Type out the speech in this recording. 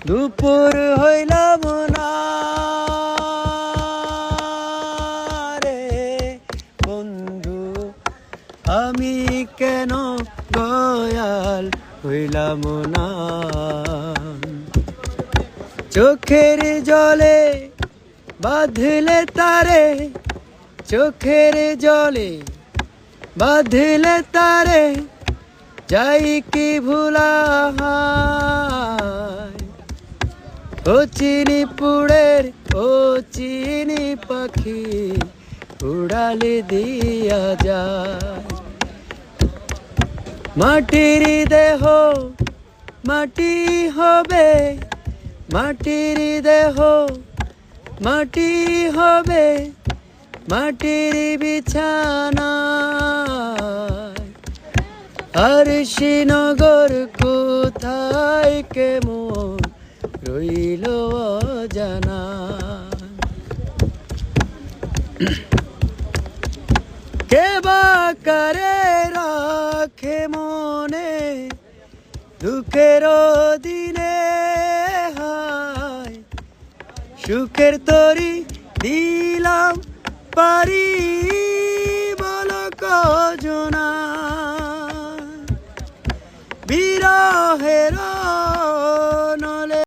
দুপুর হইলাম না রে বন্ধু, আমি কেন দয়াল হইলাম না। চোখের জলে বাঁধলে তারে, চোখের জলে বাঁধলে তারে, যাই কি ভুলা ও চিনি পুড়ের ও চিনি পাখি উড়ালে দিয়া যায়। মাটির দেহ মাটি হবে, মাটির দেহ মাটি হবে, মাটির বিছানা। আর শ্রীনগর কোথায় কেমন রইল অজানা। কে বা কারে রাখে মনে দুঃখের দিনে, হায় সুখের তরি দিলাম পারি।